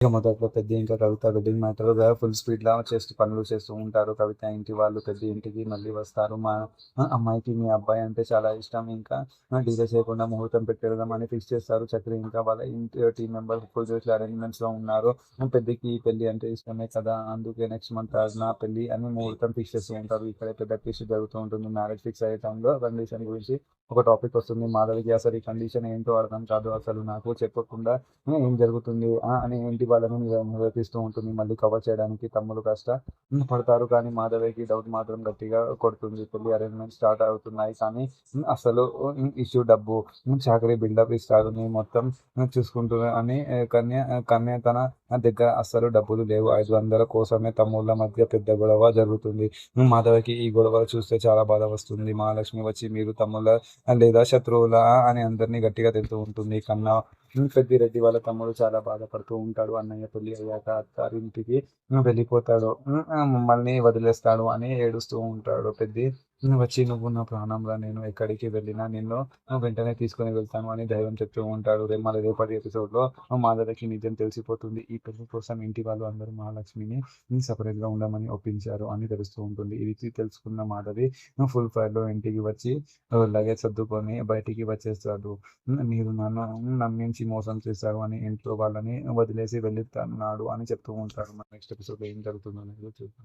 ఇక మొదట్లో పెద్ది ఇంకా కవిత వెడ్డింగ్ మ్యాటర్‌గా ఫుల్ స్పీడ్‌లా పనులు చేస్తూ ఉంటారు. కవిత ఇంటి వాళ్ళు పెద్ది ఇంటికి మళ్ళీ వస్తారు. మా అమ్మాయికి మీ అబ్బాయి అంటే చాలా ఇష్టం. ఇంకా డీలే చేయకుండా ముహూర్తం పెట్టేద్దామని ఫిక్స్ చేస్తారు. చక్రి ఇంకా వాళ్ళ ఇంటి టీమ్ మెంబర్స్ ఫుల్ జోష్‌లో అరేంజ్‌మెంట్స్‌లో ఉన్నారు. పెద్దికి పెళ్లి అంటే ఇష్టమే కదా! అందుకే నెక్స్ట్ మంత్ నా పెళ్లి అని ముహూర్తం ఫిక్స్ చేస్తూ ఉంటారు. ఇక్కడే పెద్ద ట్విస్ట్ జరుగుతూ ఉంటుంది. మ్యారేజ్ ఫిక్స్ అయ్యే టైంలో కండిషన్ గురించి ఒక టాపిక్ వస్తుంది. మాధవికి అసలు ఈ కండిషన్ ఏంటో అర్థం కాదు. అసలు నాకు చెప్పకుండా ఏం జరుగుతుంది అని ఇంటి వాళ్ళని నిలదీస్తూ ఉంటుంది. మళ్ళీ కవర్ చేయడానికి తమ్ముడు పడతారు. కానీ మాధవికి డౌట్ మాత్రం గట్టిగా కొడుతుంది. పెళ్లి అరేంజ్‌మెంట్స్ స్టార్ట్ అవుతున్నాయి. కానీ అసలు ఇష్యూ డబ్బు. చాకరీ బిల్డప్ ఇస్తాడు. నేను మొత్తం చూసుకుంటున్నా అని కన్య తన దగ్గర అస్సలు డబ్బులు లేవు. 500 కోసమే తమ్ముళ్ళ మధ్య పెద్ద గొడవ జరుగుతుంది. మాధవికి ఈ గొడవ చూస్తే చాలా బాధ వస్తుంది. మహాలక్ష్మి వచ్చి మీరు తమ్ముళ్ళ లేదా శత్రువులా అని అందరిని గట్టిగా తిడుతూ ఉంటుంది. కన్నా పెద్దిరెడ్డి వాళ్ళ తమ్ముడు చాలా బాధపడుతూ ఉంటాడు. అన్నయ్య పెళ్లి అయ్యాక అత్తారింటికి వెళ్ళిపోతాడు. మమ్మల్ని వదిలేస్తాడు అని ఏడుస్తూ ఉంటాడు. పెద్ది వచ్చి నువ్వు నా ప్రాణంరా, నేను ఎక్కడికి వెళ్ళినా నిన్ను వెంటనే తీసుకొని వెళ్తాను అని ధైర్యం చెప్తూ ఉంటాడు. మళ్ళీ రేపటి ఎపిసోడ్‌లో మాధవికి నిజం తెలిసిపోతుంది. ఈ పెళ్లి కోసం ఇంటి వాళ్ళు అందరూ మహాలక్ష్మిని సెపరేట్‌గా ఉండమని ఒప్పించారు అని తెలుస్తూ ఉంటుంది. ఇది తెలుసుకున్న మాధవి ఫుల్ ఫైర్‌లో ఇంటికి వచ్చి లగేజ్ సర్దుకొని బయటికి వచ్చేస్తాడు. మీరు నన్ను నమ్మించి మోసం చేశారు అని ఇంట్లో వాళ్ళని వదిలేసి వెళ్ళిపోతున్నాడు అని చెప్తూ ఉంటారు. మరి నెక్స్ట్ ఎపిసోడ్‌లో ఏం జరుగుతుందో అనేది చూద్దాం.